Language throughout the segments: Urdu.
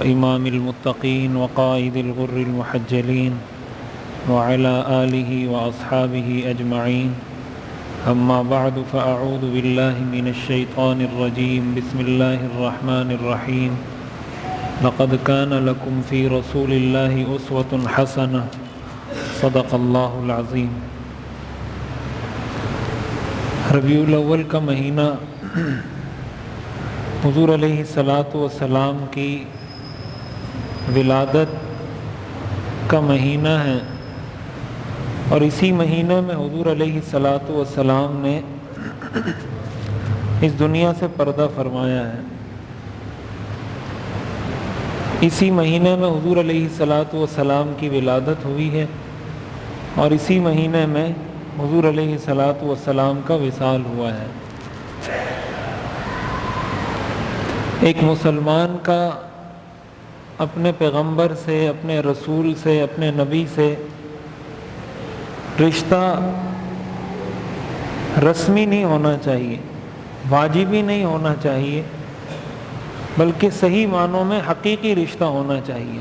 وإمام المتقين وقائد الغر المحجلين وعلى آله وأصحابه أجمعين. أما بعد فأعوذ بالله من الشيطان الرجيم. بسم الله الرحمن الرحيم. لقد كان لكم في رسول الله أسوة حسنة. صدق اللہ العظیم. ربیع الاول کا مہینہ حضور علیہ الصلاۃ والسلام کی ولادت کا مہینہ ہے، اور اسی مہینے میں حضور علیہ الصلاۃ والسلام نے اس دنیا سے پردہ فرمایا ہے. اسی مہینے میں حضور علیہ الصلاۃ والسلام کی ولادت ہوئی ہے، اور اسی مہینے میں حضور علیہ الصلاۃ والسلام کا وصال ہوا ہے. ایک مسلمان کا اپنے پیغمبر سے، اپنے رسول سے، اپنے نبی سے رشتہ رسمی نہیں ہونا چاہیے، واجبی نہیں ہونا چاہیے، بلکہ صحیح معنوں میں حقیقی رشتہ ہونا چاہیے.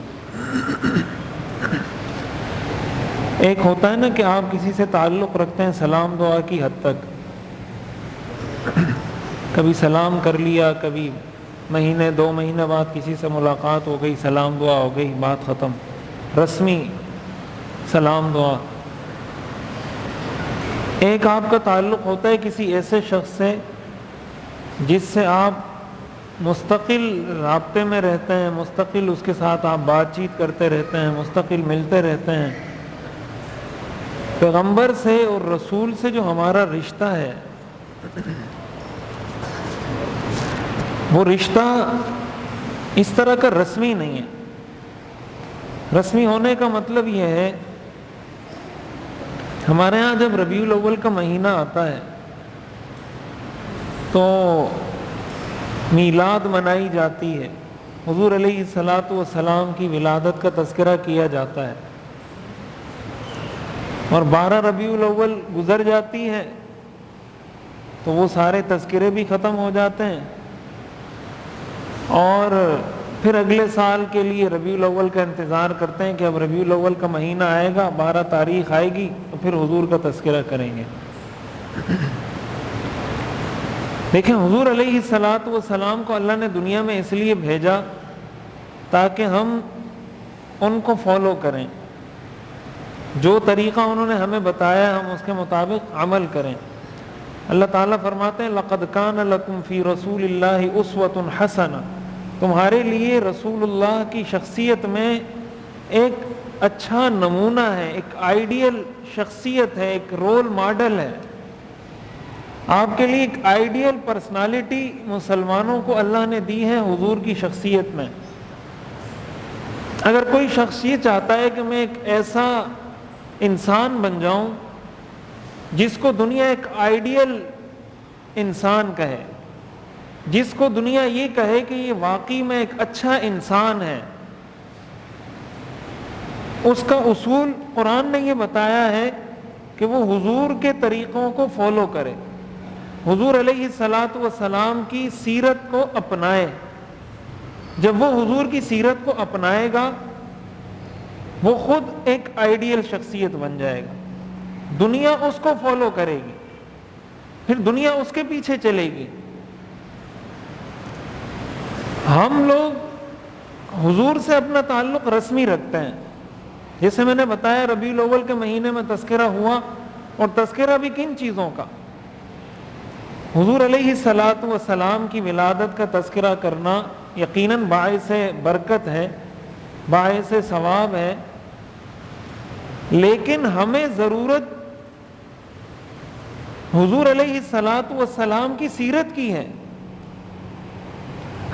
ایک ہوتا ہے نا کہ آپ کسی سے تعلق رکھتے ہیں سلام دعا کی حد تک، کبھی سلام کر لیا، کبھی مہینے 2 مہینے بعد کسی سے ملاقات ہو گئی، سلام دعا ہو گئی، بات ختم. رسمی سلام دعا. ایک آپ کا تعلق ہوتا ہے کسی ایسے شخص سے جس سے آپ مستقل رابطے میں رہتے ہیں، مستقل اس کے ساتھ آپ بات چیت کرتے رہتے ہیں، مستقل ملتے رہتے ہیں. پیغمبر سے اور رسول سے جو ہمارا رشتہ ہے، وہ رشتہ اس طرح کا رسمی نہیں ہے. رسمی ہونے کا مطلب یہ ہے، ہمارے ہاں جب ربیع الاول کا مہینہ آتا ہے تو میلاد منائی جاتی ہے، حضور علیہ الصلاۃ والسلام کی ولادت کا تذکرہ کیا جاتا ہے، اور 12 ربیع الاول گزر جاتی ہے تو وہ سارے تذکرے بھی ختم ہو جاتے ہیں، اور پھر اگلے سال کے لیے ربیع الاول کا انتظار کرتے ہیں کہ اب ربیع الاول کا مہینہ آئے گا، 12 تاریخ آئے گی تو پھر حضور کا تذکرہ کریں گے. دیکھیں، حضور علیہ الصلاۃ والسلام کو اللہ نے دنیا میں اس لیے بھیجا تاکہ ہم ان کو فالو کریں، جو طریقہ انہوں نے ہمیں بتایا ہم اس کے مطابق عمل کریں. اللہ تعالیٰ فرماتے ہیں لَقَدْ كَانَ لَكُمْ فِي رَسُولِ اللَّهِ أُسْوَةٌ حَسَنَةٌ. تمہارے لیے رسول اللہ کی شخصیت میں ایک اچھا نمونہ ہے، ایک آئیڈیل شخصیت ہے، ایک رول ماڈل ہے. آپ کے لیے ایک آئیڈیل پرسنالٹی مسلمانوں کو اللہ نے دی ہے حضور کی شخصیت میں. اگر کوئی شخص یہ چاہتا ہے کہ میں ایک ایسا انسان بن جاؤں جس کو دنیا ایک آئیڈیل انسان کہے، جس کو دنیا یہ کہے کہ یہ واقعی میں ایک اچھا انسان ہے، اس کا اصول قرآن نے یہ بتایا ہے کہ وہ حضور کے طریقوں کو فالو کرے، حضور علیہ الصلاۃ والسلام کی سیرت کو اپنائے. جب وہ حضور کی سیرت کو اپنائے گا وہ خود ایک آئیڈیل شخصیت بن جائے گا، دنیا اس کو فالو کرے گی، پھر دنیا اس کے پیچھے چلے گی. ہم لوگ حضور سے اپنا تعلق رسمی رکھتے ہیں، جیسے میں نے بتایا ربیع الاول کے مہینے میں تذکرہ ہوا، اور تذکرہ بھی کن چیزوں کا؟ حضور علیہ الصلاۃ والسلام کی ولادت کا تذکرہ کرنا یقیناً باعث برکت ہے، باعث ثواب ہے، لیکن ہمیں ضرورت حضور علیہ الصلاۃ والسلام کی سیرت کی ہے.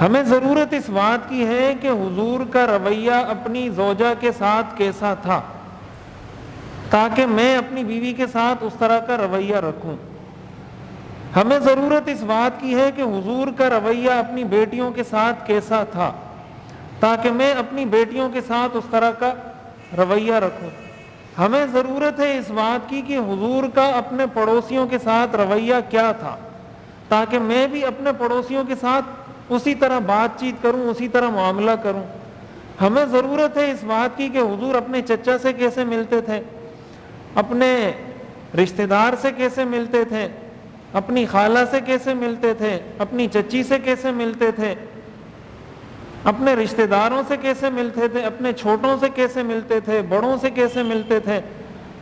ہمیں ضرورت اس بات کی ہے کہ حضور کا رویہ اپنی زوجہ کے ساتھ کیسا تھا، تاکہ میں اپنی بیوی کے ساتھ اس طرح کا رویہ رکھوں. ہمیں ضرورت اس بات کی ہے کہ حضور کا رویہ اپنی بیٹیوں کے ساتھ کیسا تھا، تاکہ میں اپنی بیٹیوں کے ساتھ اس طرح کا رویہ رکھوں. ہمیں ضرورت ہے اس بات کی کہ حضور کا اپنے پڑوسیوں کے ساتھ رویہ کیا تھا، تاکہ میں بھی اپنے پڑوسیوں کے ساتھ اسی طرح بات چیت کروں، اسی طرح معاملہ کروں. ہمیں ضرورت ہے اس بات کی کہ حضور اپنے چچا سے کیسے ملتے تھے، اپنے رشتہ دار سے کیسے ملتے تھے، اپنی خالہ سے کیسے ملتے تھے، اپنی چچی سے کیسے ملتے تھے، اپنے رشتہ داروں سے کیسے ملتے تھے، اپنے چھوٹوں سے کیسے ملتے تھے، بڑوں سے کیسے ملتے تھے۔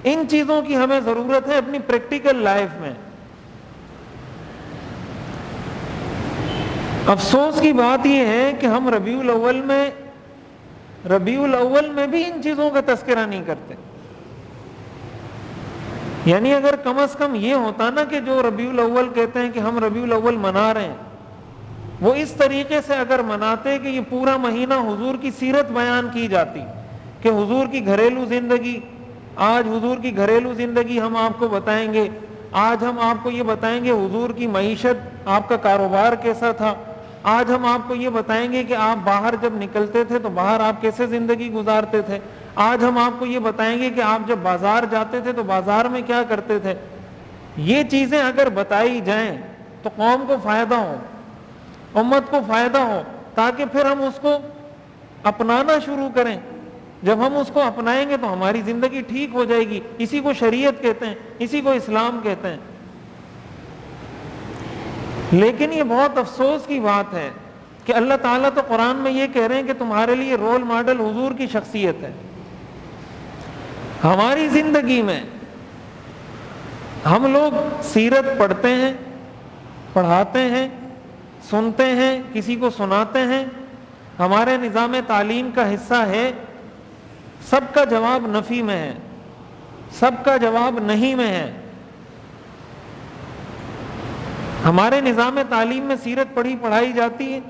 ان چیزوں کی ہمیں ضرورت ہے اپنی پریکٹیکل لائف میں۔ افسوس کی بات یہ ہے کہ ہم ربیع الاول میں بھی ان چیزوں کا تذکرہ نہیں کرتے۔ یعنی اگر کم از کم یہ ہوتا نا کہ جو ربیع الاول کہتے ہیں کہ ہم ربیع الاول منا رہے ہیں، وہ اس طریقے سے اگر مناتے کہ یہ پورا مہینہ حضور کی سیرت بیان کی جاتی، کہ حضور کی گھریلو زندگی، آج حضور کی گھریلو زندگی ہم آپ کو بتائیں گے، آج ہم آپ کو یہ بتائیں گے حضور کی معیشت، آپ کا کاروبار کیسا تھا، آج ہم آپ کو یہ بتائیں گے کہ آپ باہر جب نکلتے تھے تو باہر آپ کیسے زندگی گزارتے تھے، آج ہم آپ کو یہ بتائیں گے کہ آپ جب بازار جاتے تھے تو بازار میں کیا کرتے تھے۔ یہ چیزیں اگر بتائی جائیں تو قوم کو فائدہ ہو، امت کو فائدہ ہو، تاکہ پھر ہم اس کو اپنانا شروع کریں۔ جب ہم اس کو اپنائیں گے تو ہماری زندگی ٹھیک ہو جائے گی۔ اسی کو شریعت کہتے ہیں، اسی کو اسلام کہتے ہیں۔ لیکن یہ بہت افسوس کی بات ہے کہ اللہ تعالیٰ تو قرآن میں یہ کہہ رہے ہیں کہ تمہارے لیے رول ماڈل حضور کی شخصیت ہے۔ ہماری زندگی میں ہم لوگ سیرت پڑھتے ہیں، پڑھاتے ہیں، سنتے ہیں، کسی کو سناتے ہیں، ہمارے نظام تعلیم کا حصہ ہے۔ سب کا جواب نفی میں ہے، سب کا جواب نہیں میں ہے۔ ہمارے نظام تعلیم میں سیرت پڑھائی جاتی ہے؟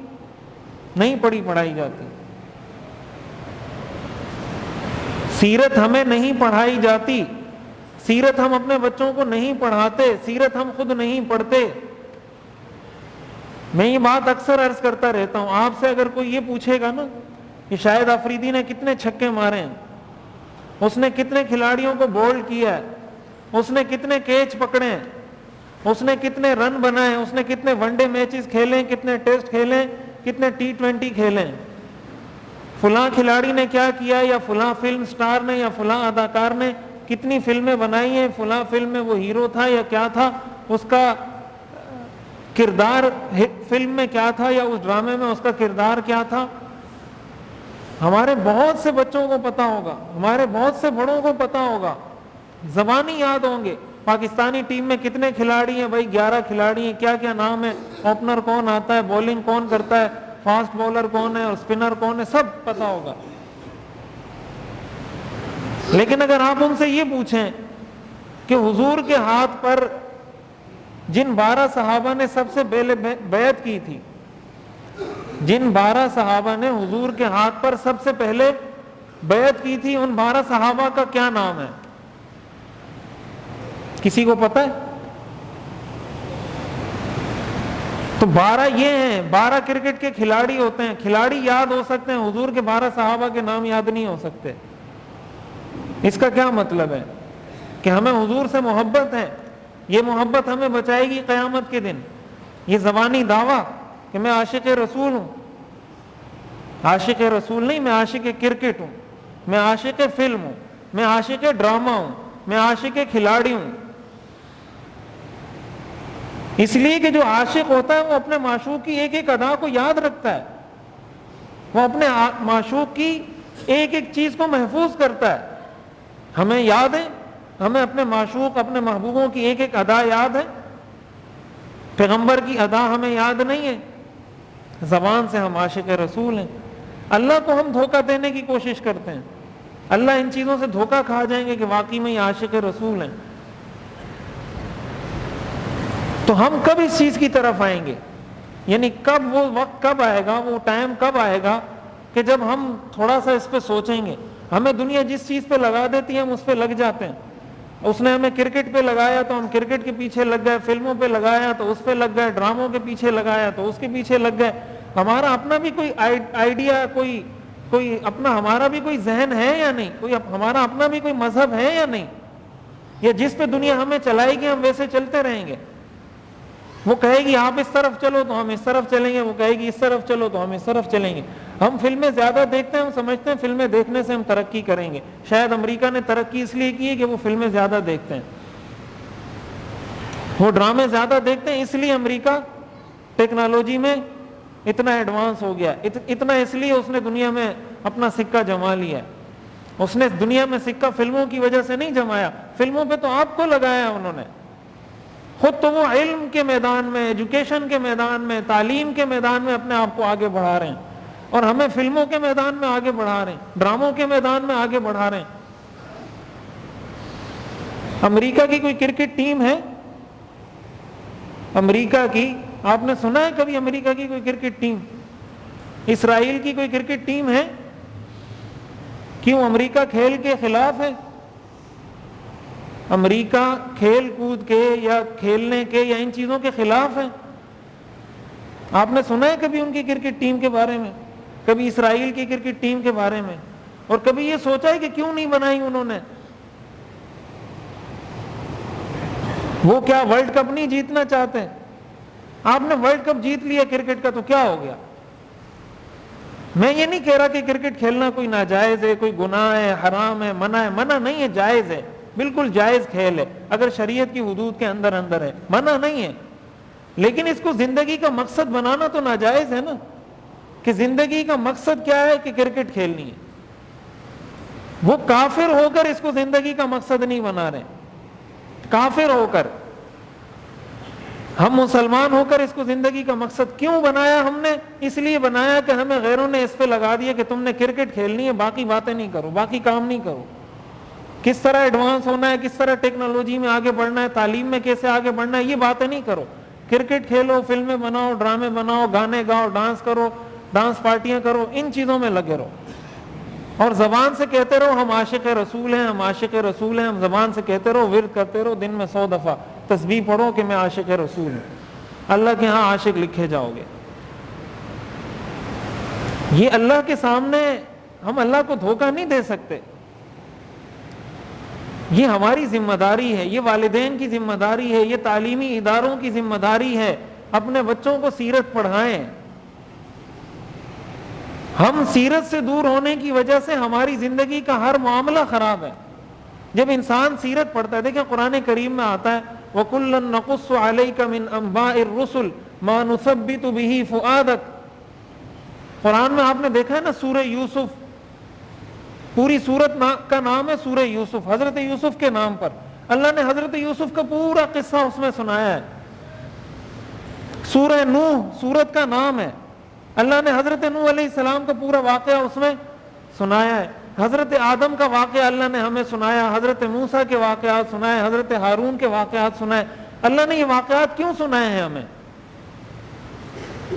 نہیں پڑھائی جاتی۔ سیرت ہمیں نہیں پڑھائی جاتی، سیرت ہم اپنے بچوں کو نہیں پڑھاتے، سیرت ہم خود نہیں پڑھتے۔ میں یہ بات اکثر عرض کرتا رہتا ہوں، آپ سے اگر کوئی یہ پوچھے گا نا کہ شاہد آفریدی نے کتنے چھکے مارے ہیں، اس نے کتنے کھلاڑیوں کو بولڈ کیا ہے، اس نے کتنے کیچ پکڑے ہیں، اس نے کتنے رن بنائے، اس نے کتنے ون ڈے میچز کھیلے، کتنے ٹیسٹ کھیلے، کتنے T20 کھیلے، فلاں کھلاڑی نے کیا کیا، یا فلاں فلم سٹار نے یا فلاں اداکار نے کتنی فلمیں بنائی ہیں، فلاں فلم میں وہ ہیرو تھا یا کیا تھا، اس کا کردار فلم میں کیا تھا یا اس ڈرامے میں اس کا کردار کیا تھا۔ ہمارے بہت سے بچوں کو پتا ہوگا، ہمارے بہت سے بڑوں کو پتا ہوگا، زبانی یاد ہوں گے۔ پاکستانی ٹیم میں کتنے کھلاڑی ہیں بھائی؟ 11 کھلاڑی ہیں، کیا کیا نام ہے، اوپنر کون آتا ہے، بولنگ کون کرتا ہے، فاسٹ بولر کون ہے اور اسپنر کون ہے، سب پتا ہوگا۔ لیکن اگر آپ ان سے یہ پوچھیں کہ حضور کے ہاتھ پر جن 12 صحابہ نے سب سے پہلے بیعت کی تھی، جن 12 صحابہ نے حضور کے ہاتھ پر سب سے پہلے بیعت کی تھی، ان 12 صحابہ کا کیا نام ہے؟ کسی کو پتہ ہے؟ تو 12 یہ ہیں، 12 کرکٹ کے کھلاڑی ہوتے ہیں، کھلاڑی یاد ہو سکتے ہیں، حضور کے 12 صحابہ کے نام یاد نہیں ہو سکتے۔ اس کا کیا مطلب ہے؟ کہ ہمیں حضور سے محبت ہے، یہ محبت ہمیں بچائے گی قیامت کے دن۔ یہ زبانی دعویٰ کہ میں عاشق رسول ہوں، عاشق رسول نہیں، میں عاشق کرکٹ ہوں، میں عاشق فلم ہوں، میں عاشق ڈرامہ ہوں، میں عاشق کھلاڑی ہوں۔ اس لیے کہ جو عاشق ہوتا ہے وہ اپنے معشوق کی ایک ایک ادا کو یاد رکھتا ہے، وہ اپنے معشوق کی ایک ایک چیز کو محفوظ کرتا ہے۔ ہمیں یاد ہے، ہمیں اپنے معشوق، اپنے محبوبوں کی ایک ایک ادا یاد ہے، پیغمبر کی ادا ہمیں یاد نہیں ہے، زبان سے ہم عاشق رسول ہیں۔ اللہ کو ہم دھوکہ دینے کی کوشش کرتے ہیں، اللہ ان چیزوں سے دھوکہ کھا جائیں گے کہ واقعی میں یہ عاشق رسول ہیں، تو ہم کب اس چیز کی طرف آئیں گے؟ یعنی کب وہ وقت کب آئے گا، وہ ٹائم کب آئے گا کہ جب ہم تھوڑا سا اس پہ سوچیں گے؟ ہمیں دنیا جس چیز پہ لگا دیتی ہے ہم اس پہ لگ جاتے ہیں۔ اس نے ہمیں کرکٹ پہ لگایا تو ہم کرکٹ کے پیچھے لگ گئے، فلموں پہ لگایا تو اس پہ لگ گئے، ڈراموں کے پیچھے لگایا تو اس کے پیچھے لگ گئے۔ ہمارا اپنا بھی کوئی آئیڈیا، کوئی اپنا ہمارا بھی کوئی ذہن ہے یا نہیں؟ کوئی ہمارا اپنا بھی کوئی مذہب ہے یا نہیں؟ یا جس پہ دنیا ہمیں چلائے گی ہم ویسے چلتے رہیں گے؟ وہ کہے گی آپ اس طرف چلو تو ہم اس طرف چلیں گے، وہ کہے گی اس طرف چلو تو ہم اس طرف چلیں گے۔ ہم فلمیں زیادہ دیکھتے ہیں، ہم سمجھتے ہیں فلمیں دیکھنے سے ہم ترقی کریں گے۔ شاید امریکہ نے ترقی اس لیے کی ہے کہ وہ فلمیں زیادہ دیکھتے ہیں، وہ ڈرامے زیادہ دیکھتے ہیں، اس لیے امریکہ ٹیکنالوجی میں اتنا ایڈوانس ہو گیا، اتنا اس لیے اس نے دنیا میں اپنا سکہ جما لیا۔ اس نے دنیا میں سکہ فلموں کی وجہ سے نہیں جمایا، فلموں پہ تو آپ کو لگایا انہوں نے، خود تو وہ علم کے میدان میں، ایجوکیشن کے میدان میں، تعلیم کے میدان میں اپنے آپ کو آگے بڑھا رہے ہیں، اور ہمیں فلموں کے میدان میں آگے بڑھا رہے ہیں، ڈراموں کے میدان میں آگے بڑھا رہے ہیں۔ امریکہ کی کوئی کرکٹ ٹیم ہے؟ امریکہ کی آپ نے سنا ہے کبھی امریکہ کی کوئی کرکٹ ٹیم؟ اسرائیل کی کوئی کرکٹ ٹیم ہے؟ کیوں امریکہ کھیل کے خلاف ہے؟ امریکہ کھیل کود کے یا کھیلنے کے یا ان چیزوں کے خلاف ہے؟ آپ نے سنا ہے کبھی ان کی کرکٹ ٹیم کے بارے میں؟ کبھی اسرائیل کی کرکٹ ٹیم کے بارے میں؟ اور کبھی یہ سوچا ہے کہ کیوں نہیں بنائی انہوں نے؟ وہ کیا ورلڈ کپ نہیں جیتنا چاہتے؟ آپ نے ورلڈ کپ جیت لیا کرکٹ کا تو کیا ہو گیا؟ میں یہ نہیں کہہ رہا کہ کرکٹ کھیلنا کوئی ناجائز ہے، کوئی گناہ ہے، حرام ہے، منع نہیں ہے، جائز ہے، بالکل جائز کھیل ہے اگر شریعت کی حدود کے اندر ہے، منع نہیں ہے، لیکن اس کو زندگی کا مقصد بنانا تو ناجائز ہے نا، کہ زندگی کا مقصد کیا ہے کہ کرکٹ کھیلنی ہے۔ وہ کافر ہو کر اس کو زندگی کا مقصد نہیں بنا رہے، کافر ہو کر۔ ہم مسلمان ہو کر اس کو زندگی کا مقصد کیوں بنایا؟ ہم نے اس لیے بنایا کہ ہمیں غیروں نے اس پہ لگا دیا کہ تم نے کرکٹ کھیلنی ہے، باقی باتیں نہیں کرو، باقی کام نہیں کرو۔ کس طرح ایڈوانس ہونا ہے، کس طرح ٹیکنالوجی میں آگے بڑھنا ہے، تعلیم میں کیسے آگے بڑھنا ہے، یہ باتیں نہیں کرو۔ کرکٹ کھیلو، فلمیں بناؤ، ڈرامے بناؤ، گانے گاؤ، ڈانس کرو، ڈانس پارٹیاں کرو، ان چیزوں میں لگے رہو، اور زبان سے کہتے رہو ہم عاشق رسول ہیں، ہم عاشق رسول ہیں، ہم زبان سے کہتے رہو، ورد کرتے رہو، دن میں 100 دفعہ تسبیح پڑھو کہ میں عاشق رسول ہوں، اللہ کے ہاں عاشق لکھے جاؤ گے۔ یہ اللہ کے سامنے ہم اللہ کو دھوکہ نہیں دے سکتے، یہ ہماری ذمہ داری ہے، یہ والدین کی ذمہ داری ہے، یہ تعلیمی اداروں کی ذمہ داری ہے، اپنے بچوں کو سیرت پڑھائیں۔ ہم سیرت سے دور ہونے کی وجہ سے ہماری زندگی کا ہر معاملہ خراب ہے۔ جب انسان سیرت پڑھتا ہے، دیکھیں قرآن کریم میں آتا ہے وَكُلًّا نَقُصُّ عَلَيْكَ مِنْ أَنْبَاءِ الرُّسُلِ مَا نُثَبِّتُ بِهِ فُؤَادَكَ۔ قرآن میں آپ نے دیکھا ہے نا سورہ یوسف، پوری سورت کا نام ہے سورہ یوسف، حضرت یوسف کے نام پر اللہ نے حضرت یوسف کا پورا قصہ اس میں سنایا ہے۔ سورہ نوح سورت کا نام ہے، اللہ نے حضرت نوح علیہ السلام کا پورا واقعہ اس میں سنایا ہے۔ حضرت آدم کا واقعہ اللہ نے ہمیں سنایا، حضرت موسیٰ کے واقعات سنائے، حضرت ہارون کے واقعات سنائے۔ اللہ نے یہ واقعات کیوں سنائے ہیں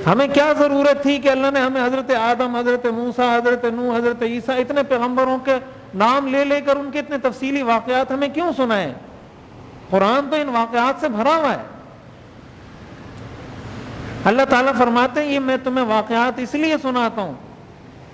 ہمیں کیا ضرورت تھی کہ اللہ نے ہمیں حضرت آدم، حضرت موسیٰ، حضرت نوح، حضرت عیسیٰ، اتنے پیغمبروں کے نام لے لے کر ان کے اتنے تفصیلی واقعات ہمیں کیوں سنائے؟ قرآن تو ان واقعات سے بھرا ہوا ہے۔ اللہ تعالیٰ فرماتے ہیں یہ میں تمہیں واقعات اس لیے سناتا ہوں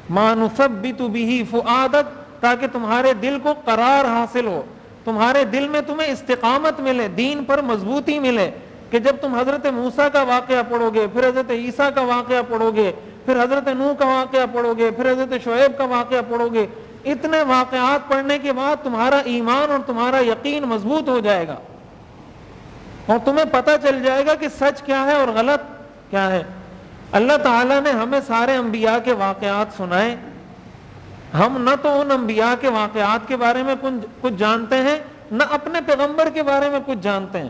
مَا نُثَبِّتُ بِهِ فُؤَادَكَ، تاکہ تمہارے دل کو قرار حاصل ہو، تمہارے دل میں تمہیں استقامت ملے، دین پر مضبوطی ملے، کہ جب تم حضرت موسیٰ کا واقعہ پڑھو گے، پھر حضرت عیسیٰ کا واقعہ پڑھو گے، پھر حضرت نوح کا واقعہ پڑھو گے، پھر حضرت شعیب کا واقعہ پڑھو گے، اتنے واقعات پڑھنے کے بعد تمہارا ایمان اور تمہارا یقین مضبوط ہو جائے گا، اور تمہیں پتہ چل جائے گا کہ سچ کیا ہے اور غلط کیا ہے۔ اللہ تعالیٰ نے ہمیں سارے انبیاء کے واقعات سنائے، ہم نہ تو ان انبیاء کے واقعات کے بارے میں کچھ جانتے ہیں، نہ اپنے پیغمبر کے بارے میں کچھ جانتے ہیں۔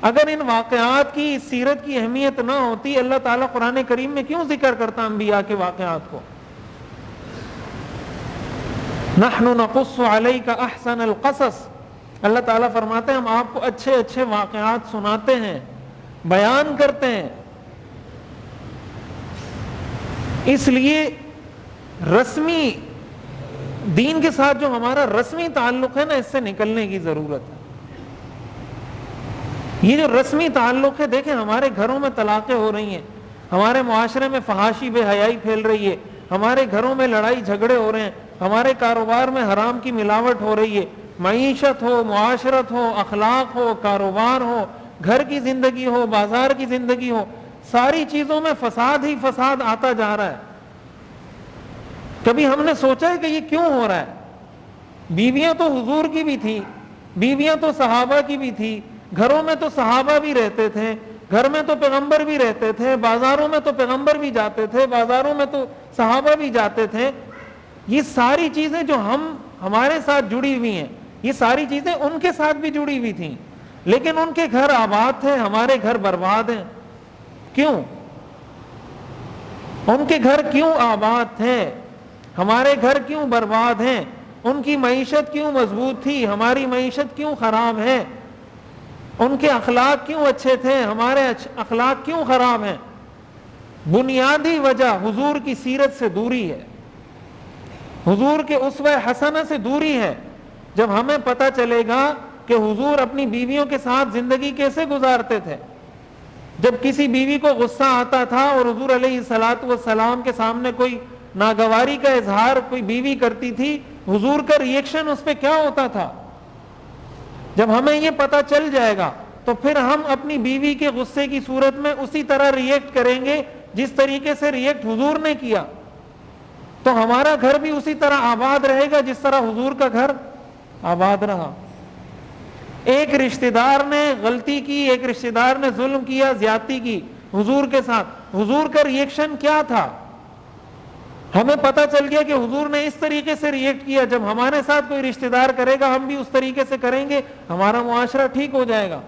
اگر ان واقعات کی، اس سیرت کی اہمیت نہ ہوتی، اللہ تعالیٰ قرآن کریم میں کیوں ذکر کرتا انبیاء کے واقعات کو؟ نحن نقص علیک احسن القصص، اللہ تعالیٰ فرماتے ہیں ہم آپ کو اچھے اچھے واقعات سناتے ہیں، بیان کرتے ہیں۔ اس لیے رسمی دین کے ساتھ جو ہمارا رسمی تعلق ہے نا، اس سے نکلنے کی ضرورت ہے۔ یہ جو رسمی تعلق ہے، دیکھیں ہمارے گھروں میں طلاقیں ہو رہی ہیں، ہمارے معاشرے میں فحاشی بے حیائی پھیل رہی ہے، ہمارے گھروں میں لڑائی جھگڑے ہو رہے ہیں، ہمارے کاروبار میں حرام کی ملاوٹ ہو رہی ہے، معیشت ہو، معاشرت ہو، اخلاق ہو، کاروبار ہو، گھر کی زندگی ہو، بازار کی زندگی ہو، ساری چیزوں میں فساد ہی فساد آتا جا رہا ہے۔ کبھی ہم نے سوچا ہے کہ یہ کیوں ہو رہا ہے؟ بیویاں تو حضور کی بھی تھی، بیویاں تو صحابہ کی بھی تھی، گھروں میں تو صحابہ بھی رہتے تھے، گھر میں تو پیغمبر بھی رہتے تھے، بازاروں میں تو پیغمبر بھی جاتے تھے، بازاروں میں تو صحابہ بھی جاتے تھے۔ یہ ساری چیزیں جو ہمارے ساتھ جڑی ہوئی ہیں، یہ ساری چیزیں ان کے ساتھ بھی جڑی ہوئی تھیں، لیکن ان کے گھر آباد تھے، ہمارے گھر برباد ہیں۔ کیوں؟ ان کے گھر کیوں آباد تھے، ہمارے گھر کیوں برباد ہیں؟ ان کی معیشت کیوں مضبوط تھی، ہماری معیشت کیوں خراب ہے؟ ان کے اخلاق کیوں اچھے تھے، ہمارے اخلاق کیوں خراب ہیں؟ بنیادی وجہ حضور کی سیرت سے دوری ہے، حضور کے اسوہ حسنہ سے دوری ہے۔ جب ہمیں پتہ چلے گا کہ حضور اپنی بیویوں کے ساتھ زندگی کیسے گزارتے تھے، جب کسی بیوی کو غصہ آتا تھا اور حضور علیہ الصلوۃ والسلام کے سامنے کوئی ناگواری کا اظہار کوئی بیوی کرتی تھی، حضور کا ریئیکشن اس پہ کیا ہوتا تھا؟ جب ہمیں یہ پتہ چل جائے گا تو پھر ہم اپنی بیوی کے غصے کی صورت میں اسی طرح ریئیکٹ کریں گے جس طریقے سے ریئیکٹ حضور نے کیا، تو ہمارا گھر بھی اسی طرح آباد رہے گا جس طرح حضور کا گھر آباد رہا۔ ایک رشتہ دار نے غلطی کی، ایک رشتہ دار نے ظلم کیا، زیادتی کی حضور کے ساتھ، حضور کا ریئیکشن کیا تھا؟ ہمیں پتہ چل گیا کہ حضور نے اس طریقے سے ریئیکٹ کیا، جب ہمارے ساتھ کوئی رشتہ دار کرے گا ہم بھی اس طریقے سے کریں گے، ہمارا معاشرہ ٹھیک ہو جائے گا۔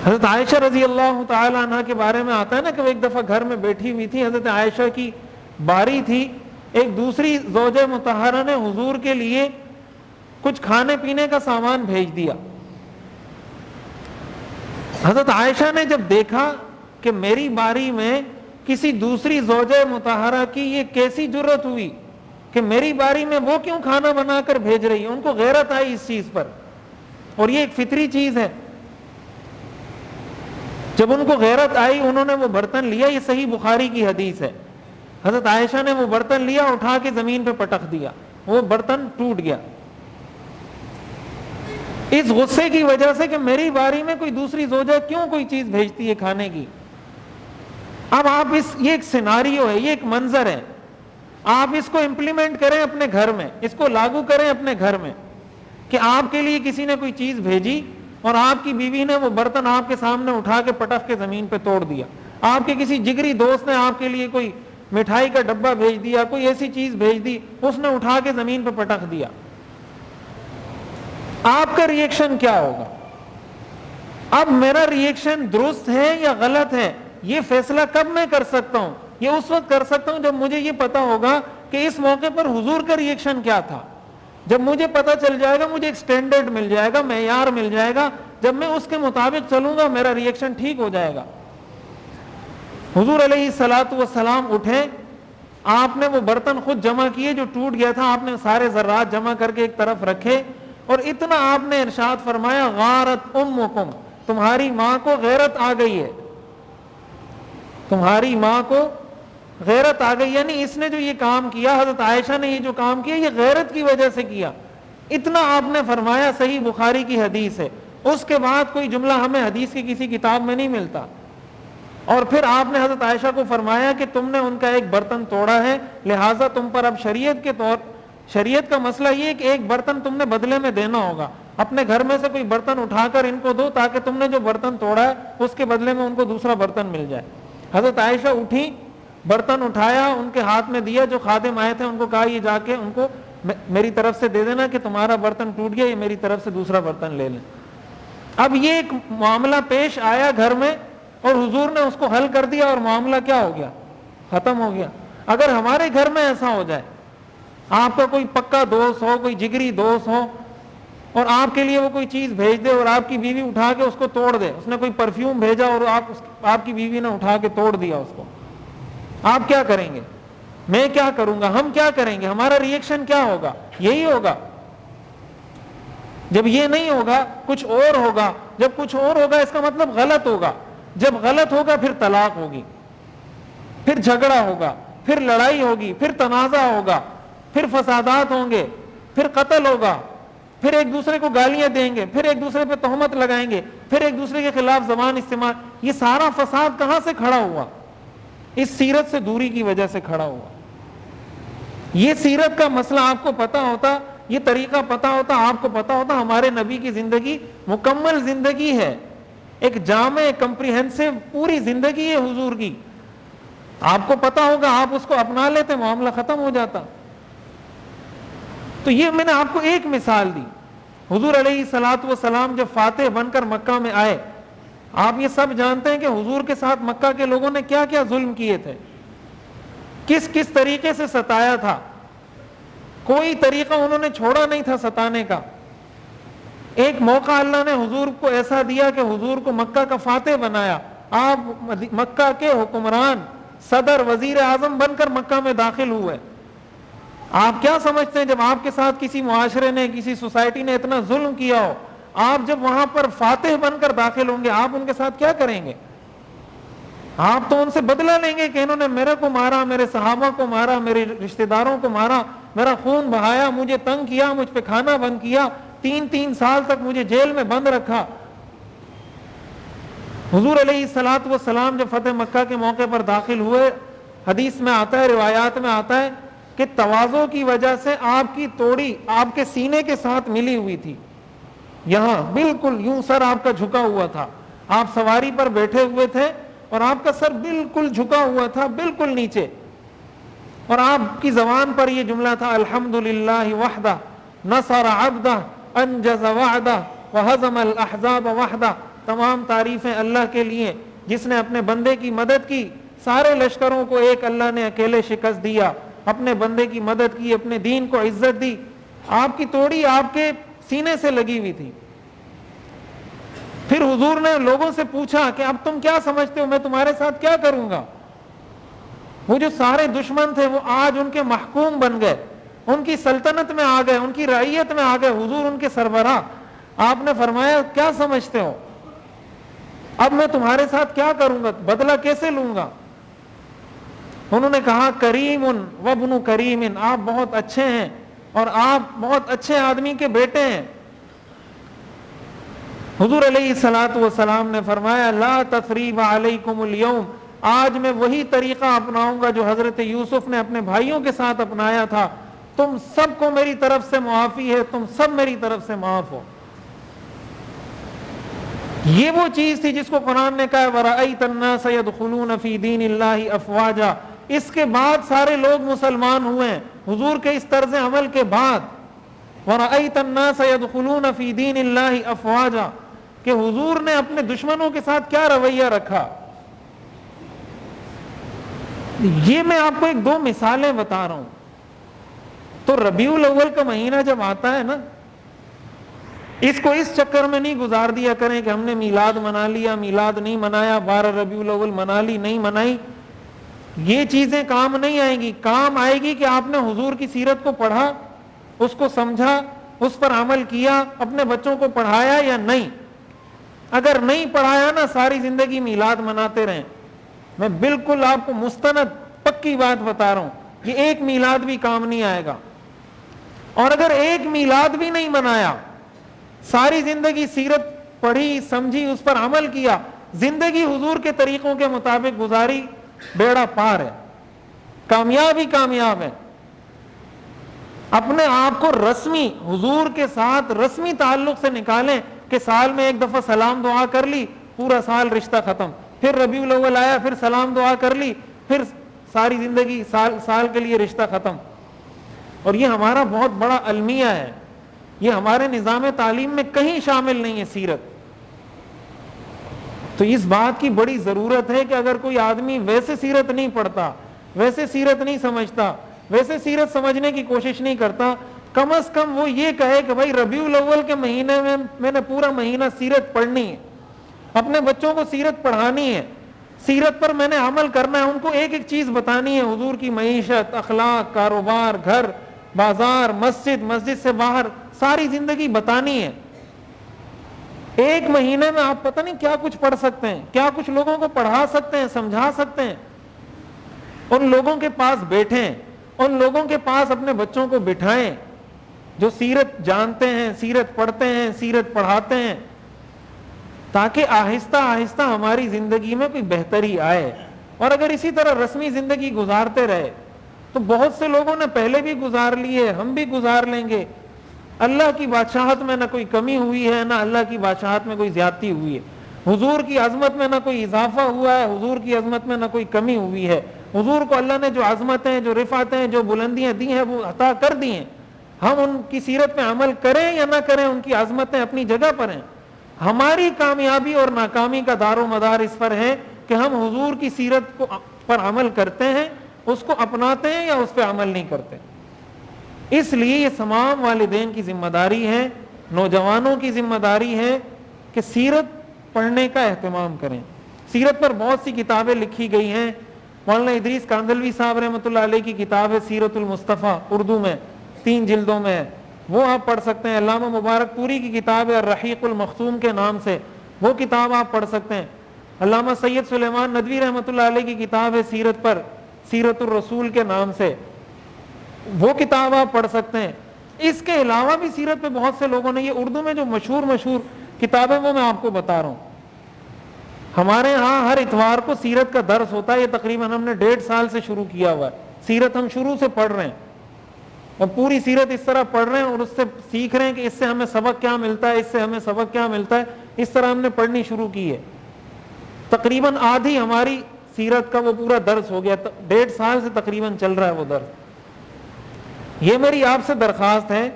حضرت عائشہ رضی اللہ تعالی عنہ کے بارے میں آتا ہے نا کہ وہ ایک دفعہ گھر میں بیٹھی ہوئی تھی، حضرت عائشہ کی باری تھی، ایک دوسری زوجہ مطہرہ نے حضور کے لیے کچھ کھانے پینے کا سامان بھیج دیا۔ حضرت عائشہ نے جب دیکھا کہ میری باری میں کسی دوسری زوجہ مطہرہ کی یہ کیسی جرت ہوئی کہ میری باری میں وہ کیوں کھانا بنا کر بھیج رہی ہے، ان کو غیرت آئی اس چیز پر، اور یہ ایک فطری چیز ہے۔ جب ان کو غیرت آئی انہوں نے وہ برتن لیا، یہ صحیح بخاری کی حدیث ہے، حضرت عائشہ نے وہ برتن لیا، اٹھا کے زمین پہ پٹک دیا، وہ برتن ٹوٹ گیا، اس غصے کی وجہ سے کہ میری باری میں کوئی دوسری زوجہ کیوں کوئی چیز بھیجتی ہے کھانے کی۔ اب آپ یہ ایک سیناریو ہے، یہ ایک منظر ہے، آپ اس کو امپلیمنٹ کریں اپنے گھر میں، اس کو لاگو کریں اپنے گھر میں کہ آپ کے لیے کسی نے کوئی چیز بھیجی اور آپ کی بیوی نے وہ برتن آپ کے سامنے اٹھا کے پٹک کے زمین پہ توڑ دیا، آپ کے کسی جگری دوست نے آپ کے لیے کوئی مٹھائی کا ڈبہ بھیج دیا، کوئی ایسی چیز بھیج دی، اس نے اٹھا کے زمین پہ پٹک دیا، آپ کا ریئیکشن کیا ہوگا؟ اب میرا ریئیکشن درست ہے یا غلط ہے، یہ فیصلہ کب میں کر سکتا ہوں؟ یہ اس وقت کر سکتا ہوں جب مجھے یہ پتا ہوگا کہ اس موقع پر حضور کا ریئیکشن کیا تھا۔ جب مجھے پتا چل جائے گا، مجھے ایک سٹینڈرڈ مل جائے گا، معیار مل جائے گا، جب میں اس کے مطابق چلوں گا میرا ریئیکشن ٹھیک ہو جائے گا۔ حضور علیہ الصلوۃ والسلام اٹھے، آپ نے وہ برتن خود جمع کیے جو ٹوٹ گیا تھا، آپ نے سارے ذرات جمع کر کے ایک طرف رکھے اور اتنا آپ نے ارشاد فرمایا، غارت امکم، تمہاری ماں کو غیرت آ گئی ہے، تمہاری ماں کو غیرت آ گئی، یعنی اس نے جو یہ کام کیا، حضرت عائشہ نے یہ جو کام کیا، یہ غیرت کی وجہ سے کیا، اتنا آپ نے فرمایا، صحیح بخاری کی حدیث ہے۔ اس کے بعد کوئی جملہ ہمیں حدیث کی کسی کتاب میں نہیں ملتا۔ اور پھر آپ نے حضرت عائشہ کو فرمایا کہ تم نے ان کا ایک برتن توڑا ہے، لہٰذا تم پر اب شریعت کا مسئلہ یہ ہے کہ ایک برتن تم نے بدلے میں دینا ہوگا، اپنے گھر میں سے کوئی برتن اٹھا کر ان کو دو تاکہ تم نے جو برتن توڑا ہے اس کے بدلے میں ان کو دوسرا برتن مل جائے۔ حضرت عائشہ اٹھی، برتن اٹھایا، ان کے ہاتھ میں دیا، جو خادم آئے تھے ان کو کہا یہ جا کے ان کو میری طرف سے دے دینا کہ تمہارا برتن ٹوٹ گیا، یہ میری طرف سے دوسرا برتن لے لیں۔ اب یہ ایک معاملہ پیش آیا گھر میں اور حضور نے اس کو حل کر دیا اور معاملہ کیا ہو گیا؟ ختم ہو گیا۔ اگر ہمارے گھر میں ایسا ہو جائے، آپ کا کوئی پکا دوست ہو، کوئی جگری دوست ہو اور آپ کے لیے وہ کوئی چیز بھیج دے اور آپ کی بیوی اٹھا کے اس کو توڑ دے، اس نے کوئی پرفیوم بھیجا اور آپ کی بیوی نے اٹھا کے توڑ دیا اس کو، آپ کیا کریں گے؟ میں کیا کروں گا؟ ہم کیا کریں گے؟ ہمارا ریئیکشن کیا ہوگا؟ یہی ہوگا۔ جب یہ نہیں ہوگا کچھ اور ہوگا، جب کچھ اور ہوگا اس کا مطلب غلط ہوگا، جب غلط ہوگا پھر طلاق ہوگی، پھر جھگڑا ہوگا، پھر لڑائی ہوگی، پھر تنازع ہوگا، پھر فسادات ہوں گے، پھر قتل ہوگا، پھر ایک دوسرے کو گالیاں دیں گے، پھر ایک دوسرے پہ تہمت لگائیں گے، پھر ایک دوسرے کے خلاف زبان استعمال. یہ سارا فساد کہاں سے کھڑا ہوا؟ اس سیرت سے دوری کی وجہ سے کھڑا ہوا. یہ سیرت کا مسئلہ آپ کو پتا ہوتا، یہ طریقہ پتا ہوتا، آپ کو پتا ہوتا ہمارے نبی کی زندگی مکمل زندگی ہے، ایک جامع کمپریہنسو پوری زندگی ہے حضور کی. آپ کو پتا ہوگا، آپ اس کو اپنا لیتے، معاملہ ختم ہو جاتا. تو یہ میں نے آپ کو ایک مثال دی. حضور علیہ الصلوۃ والسلام جب فاتح بن کر مکہ میں آئے، آپ یہ سب جانتے ہیں کہ حضور کے ساتھ مکہ کے لوگوں نے کیا کیا ظلم کیے تھے، کس کس طریقے سے ستایا تھا. کوئی طریقہ انہوں نے چھوڑا نہیں تھا ستانے کا. ایک موقع اللہ نے حضور کو ایسا دیا کہ حضور کو مکہ کا فاتح بنایا. آپ مکہ کے حکمران، صدر، وزیر اعظم بن کر مکہ میں داخل ہوئے. آپ کیا سمجھتے ہیں جب آپ کے ساتھ کسی معاشرے نے، کسی سوسائٹی نے اتنا ظلم کیا ہو، آپ جب وہاں پر فاتح بن کر داخل ہوں گے، آپ ان کے ساتھ کیا کریں گے؟ آپ تو ان سے بدلہ لیں گے کہ انہوں نے میرے کو مارا، میرے صحابہ کو مارا، میرے رشتہ داروں کو مارا، میرا خون بہایا، مجھے تنگ کیا، مجھ پہ کھانا بند کیا، 3 سال تک مجھے جیل میں بند رکھا. حضور علیہ الصلوۃ والسلام جب فتح مکہ کے موقع پر داخل ہوئے، حدیث میں آتا ہے، روایات میں آتا ہے کہ تواضع کی وجہ سے آپ کی توڑی آپ کے سینے کے ساتھ ملی ہوئی تھی. یہاں بالکل یوں سر آپ کا جھکا ہوا تھا، آپ سواری پر بیٹھے ہوئے تھے اور آپ کا سر بالکل جھکا ہوا تھا، بالکل نیچے. اور آپ کی زبان پر یہ جملہ تھا، الحمدللہ وحدہ نصر عبدہ انجز وعدہ وہزم الاحزاب وحدہ. تمام تعریفیں اللہ کے لیے جس نے اپنے بندے کی مدد کی، سارے لشکروں کو ایک اللہ نے اکیلے شکست دیا، اپنے بندے کی مدد کی، اپنے دین کو عزت دی. آپ کی توڑی آپ کے سینے سے لگی ہوئی تھی. پھر حضور نے لوگوں سے پوچھا کہ اب تم کیا سمجھتے ہو، میں تمہارے ساتھ کیا کروں گا؟ وہ جو سارے دشمن تھے وہ آج ان کے محکوم بن گئے، ان کی سلطنت میں آ گئے، ان کی رعیت میں آ گئے، حضور ان کے سربراہ. آپ نے فرمایا کیا سمجھتے ہو، اب میں تمہارے ساتھ کیا کروں گا، بدلہ کیسے لوں گا؟ انہوں نے کہا کریم وابن کریم، آپ بہت اچھے ہیں اور آپ بہت اچھے آدمی کے بیٹے ہیں. حضور علیہ الصلوۃ والسلام نے فرمایا لا تثریب علیکم اليوم، آج میں وہی طریقہ اپناؤں گا جو حضرت یوسف نے اپنے بھائیوں کے ساتھ اپنایا تھا. تم سب کو میری طرف سے معافی ہے، تم سب میری طرف سے معاف ہو. یہ وہ چیز تھی جس کو قرآن نے کہا وَرَأَيْتَ النَّاسَ يَدْخُلُونَ فِي دِينِ اللَّهِ أَفْوَاجًا. اس کے بعد سارے لوگ مسلمان ہوئے ہیں حضور کے اس طرز عمل کے بعد. وَرَأَيْتَ النَّاسَ يَدْخُلُونَ فِي دِينِ اللَّهِ أَفْوَاجًا، کہ حضور نے اپنے دشمنوں کے ساتھ کیا رویہ رکھا. یہ میں آپ کو 1-2 مثالیں بتا رہا ہوں. تو ربیع الاول کا مہینہ جب آتا ہے نا، اس کو اس چکر میں نہیں گزار دیا کریں کہ ہم نے میلاد منا لیا، میلاد نہیں منایا، 12 ربیع الاول منا لی، نہیں منائی. یہ چیزیں کام نہیں آئیں گی. کام آئے گی کہ آپ نے حضور کی سیرت کو پڑھا، اس کو سمجھا، اس پر عمل کیا، اپنے بچوں کو پڑھایا یا نہیں. اگر نہیں پڑھایا نا، ساری زندگی میلاد مناتے رہیں. میں بالکل آپ کو مستند پکی بات بتا رہا ہوں، یہ ایک میلاد بھی کام نہیں آئے گا. اور اگر ایک میلاد بھی نہیں منایا، ساری زندگی سیرت پڑھی، سمجھی، اس پر عمل کیا، زندگی حضور کے طریقوں کے مطابق گزاری، بیڑا پار ہے، کامیاب ہی کامیاب ہے. اپنے آپ کو رسمی حضور کے ساتھ رسمی تعلق سے نکالیں کہ سال میں 1 دفعہ سلام دعا کر لی، پورا سال رشتہ ختم. پھر ربیع الاول آیا، پھر سلام دعا کر لی، پھر ساری زندگی سال کے لیے رشتہ ختم. اور یہ ہمارا بہت بڑا المیہ ہے، یہ ہمارے نظام تعلیم میں کہیں شامل نہیں ہے سیرت. تو اس بات کی بڑی ضرورت ہے کہ اگر کوئی آدمی ویسے سیرت نہیں پڑھتا، ویسے سیرت نہیں سمجھتا، ویسے سیرت سمجھنے کی کوشش نہیں کرتا، کم از کم وہ یہ کہے کہ بھائی ربیع الاول کے مہینے میں نے پورا مہینہ سیرت پڑھنی ہے، اپنے بچوں کو سیرت پڑھانی ہے، سیرت پر میں نے عمل کرنا ہے، ان کو ایک ایک چیز بتانی ہے، حضور کی معیشت، اخلاق، کاروبار، گھر، بازار، مسجد، مسجد سے باہر، ساری زندگی بتانی ہے. ایک مہینے میں آپ پتہ نہیں کیا کچھ پڑھ سکتے ہیں، کیا کچھ لوگوں کو پڑھا سکتے ہیں، سمجھا سکتے ہیں. ان لوگوں کے پاس بیٹھیں، ان لوگوں کے پاس اپنے بچوں کو بٹھائیں، جو سیرت جانتے ہیں, سیرت پڑھتے ہیں, سیرت پڑھاتے ہیں, تاکہ آہستہ آہستہ ہماری زندگی میں کوئی بہتری آئے. اور اگر اسی طرح رسمی زندگی گزارتے رہے تو بہت سے لوگوں نے پہلے بھی گزار لی ہے, ہم بھی گزار لیں گے. اللہ کی بادشاہت میں نہ کوئی کمی ہوئی ہے, نہ اللہ کی بادشاہت میں کوئی زیادتی ہوئی ہے. حضور کی عظمت میں نہ کوئی اضافہ ہوا ہے, حضور کی عظمت میں نہ کوئی کمی ہوئی ہے. حضور کو اللہ نے جو عظمتیں, جو رفعتیں, جو بلندیاں دی ہیں وہ عطا کر دی ہیں. ہم ان کی سیرت پہ عمل کریں یا نہ کریں, ان کی عظمتیں اپنی جگہ پر ہیں. ہماری کامیابی اور ناکامی کا دار و مدار اس پر ہے کہ ہم حضور کی سیرت کو پر عمل کرتے ہیں, اس کو اپناتے ہیں یا اس پہ عمل نہیں کرتے. اس لیے یہ تمام والدین کی ذمہ داری ہے, نوجوانوں کی ذمہ داری ہے کہ سیرت پڑھنے کا اہتمام کریں. سیرت پر بہت سی کتابیں لکھی گئی ہیں. مولانا ادریس کاندھلوی صاحب رحمۃ اللہ علیہ کی کتاب ہے سیرت المصطفیٰ, اردو میں 3 جلدوں میں ہے, وہ آپ پڑھ سکتے ہیں. علامہ مبارک پوری کی کتاب ہے الرحیق المختوم کے نام سے, وہ کتاب آپ پڑھ سکتے ہیں. علامہ سید سلیمان ندوی رحمۃ اللہ علیہ کی کتاب ہے سیرت پر, سیرت الرسول کے نام سے, وہ کتاب آپ پڑھ سکتے ہیں. اس کے علاوہ بھی سیرت پہ بہت سے لوگوں نے, یہ اردو میں جو مشہور کتابیں وہ میں آپ کو بتا رہا ہوں. ہمارے ہاں ہر اتوار کو سیرت کا درس ہوتا ہے. یہ تقریباً ہم نے 1.5 سال سے شروع کیا ہوا ہے. سیرت ہم شروع سے پڑھ رہے ہیں اور پوری سیرت اس طرح پڑھ رہے ہیں اور اس سے سیکھ رہے ہیں کہ اس سے ہمیں سبق کیا ملتا ہے, اس سے ہمیں سبق کیا ملتا ہے. اس طرح ہم نے پڑھنی شروع کی ہے. تقریباً آدھی ہماری سیرت کا وہ پورا درس ہو گیا. 1.5 سال سے تقریباً چل رہا ہے وہ درس. یہ میری آپ سے درخواست ہے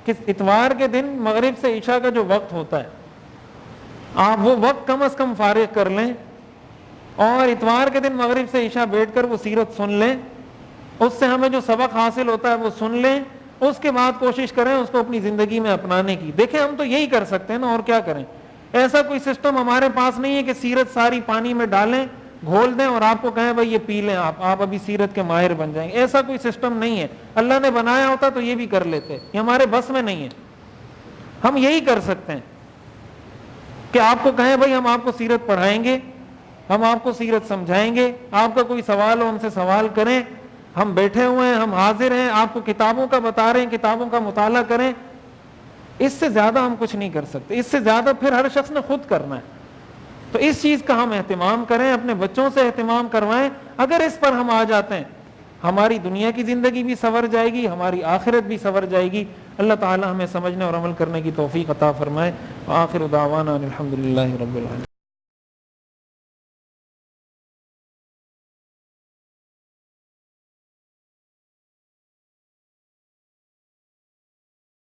کہ اتوار کے دن مغرب سے عشاء کا جو وقت ہوتا ہے, آپ وہ وقت کم از کم فارغ کر لیں اور اتوار کے دن مغرب سے عشاء بیٹھ کر وہ سیرت سن لیں. اس سے ہمیں جو سبق حاصل ہوتا ہے وہ سن لیں. اس کے بعد کوشش کریں اس کو اپنی زندگی میں اپنانے کی. دیکھیں ہم تو یہی کر سکتے ہیں نا, اور کیا کریں. ایسا کوئی سسٹم ہمارے پاس نہیں ہے کہ سیرت ساری پانی میں ڈالیں, گھول دیں اور آپ کو کہیں بھائی یہ پی لیں, آپ ابھی سیرت کے ماہر بن جائیں گے. ایسا کوئی سسٹم نہیں ہے. اللہ نے بنایا ہوتا تو یہ بھی کر لیتے, یہ ہمارے بس میں نہیں ہے. ہم یہی کر سکتے ہیں کہ آپ کو کہیں بھائی ہم آپ کو سیرت پڑھائیں گے, ہم آپ کو سیرت سمجھائیں گے, آپ کا کوئی سوال ہو ہم سے سوال کریں, ہم بیٹھے ہوئے ہیں, ہم حاضر ہیں, آپ کو کتابوں کا بتا رہے ہیں, کتابوں کا مطالعہ کریں. اس سے زیادہ ہم کچھ نہیں کر سکتے. اس سے زیادہ پھر ہر شخص نے خود کرنا ہے. تو اس چیز کا ہم اہتمام کریں, اپنے بچوں سے اہتمام کروائیں. اگر اس پر ہم آ جاتے ہیں ہماری دنیا کی زندگی بھی سنور جائے گی, ہماری آخرت بھی سنور جائے گی. اللہ تعالی ہمیں سمجھنے اور عمل کرنے کی توفیق عطا فرمائے. آخر دعوانا الحمدللہ رب العالمین.